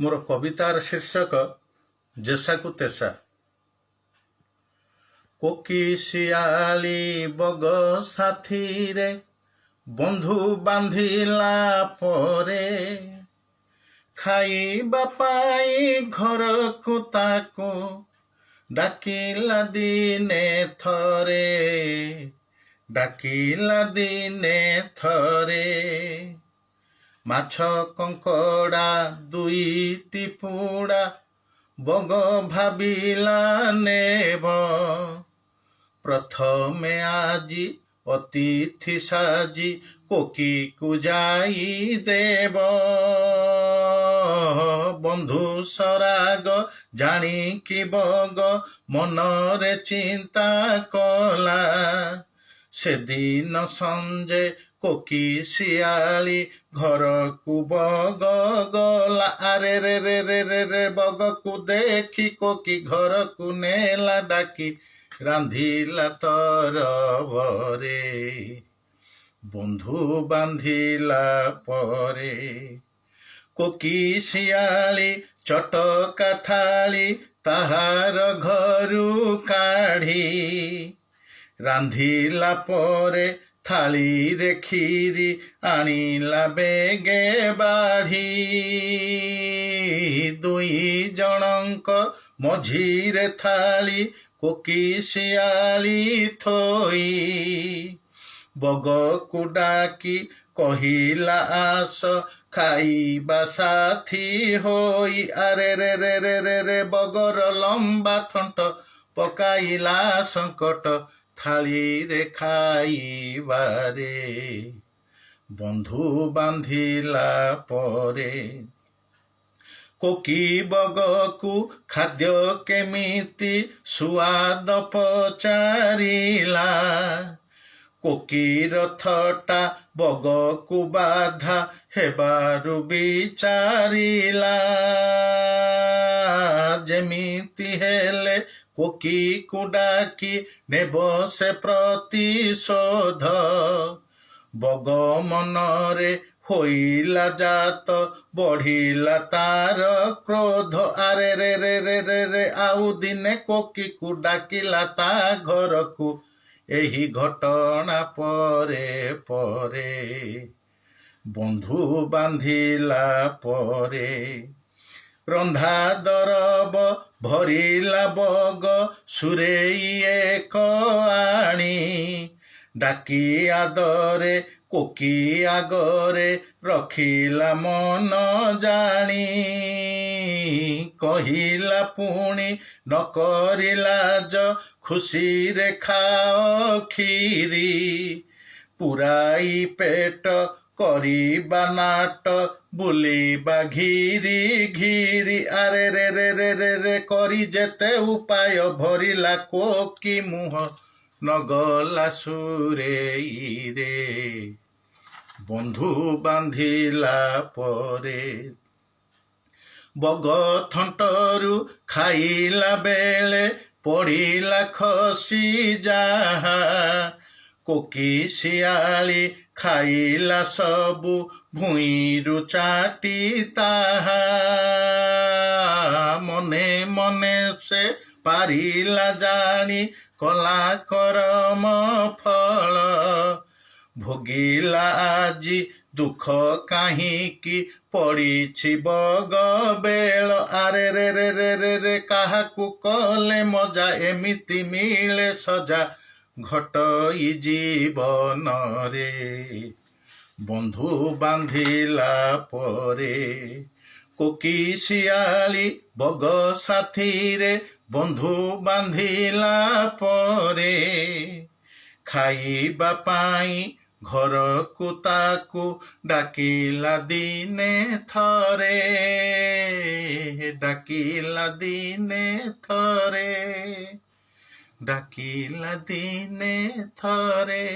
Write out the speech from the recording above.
मोर कवितार शीर्षक जेसाकु तेसा। कोकिशियाली बग साथी रे बंधु बांधिला परे खाइबा पाई घर को ताको डाकिला दिने थरे डाकिला दिने थरे माछ कंकड़ा दुईटी पुड़ा बग भाबिला नेब प्रथमे आजी अतिथि साजी कोकी को जाई देव बंधु सराग जानी कि बग मनरे चिंता कला से दिन संजे कोकी शियाली घर को बग गला अरे रे रे रे रे रे बग को देखी कोकी घर को नेला डाकी रांधिला तरबरे बंधु बांधिला परे कोकी शियाली चटका थाली ताहार घरु काढ़ी रांधिला परे थाली रे खीरी आनिला बेगे बाढ़ी दुई जनक मझीरे थाली कोकी शियाली थोई बग को डाकी कहिला आस खाइबा साथी होई अरे रे रे रे रे रे बगर लंबा थंट पकाइला संकट थाली रे खाइबारे बंधु बांधिला परे कोकी बग को खाद्य केमिति सुआद पचारिला कोकीर थटा बग को बाधा हेबारु विचारिला जेमिति हेले कोकी को डाकी नेब से प्रतिशोध बग मनरे होइला जात बढ़िला तार क्रोध अरे रे रे रे रे रे आउ दिने कोकी को डाकिला ता घर को एही घटना परे परे बंधु बांधिला परे रंधा दरब भरिला बग सुरेई एक आणी डाकी आदरे कोकी आगरे रखिला मन जानी कहिला पुणी न करिला ज खुशी रे खाओ खीरी पुराई पेट करिबा नाट बुलिबा घिरी घिरी अरे रे रे रे रे रे करी जेते उपाय भरिला कोकी मुह नगला सुरेई रे बंधु बांधिला परे बग थंटरू खाइला बेले पड़िला खसी जाहा कोकी शियाली खाइला सबु भुइरु चाटी ताहा मने मने से पारिला जानी कला करम फल भोगिला आजी दुख काहींकी पड़िछि बग बेल अरे रे रे रे रे रे काहाकू कले मजा एमिति मिले सजा घटई जीवन रे बंधु बांधिला परे कोकी शियाली बग साथी रे बंधु बांधिला परे खाइबा पाई घर को ताकू डाकिला दिने थरे डाकिला दिने थरे डाकिला दिने थरे।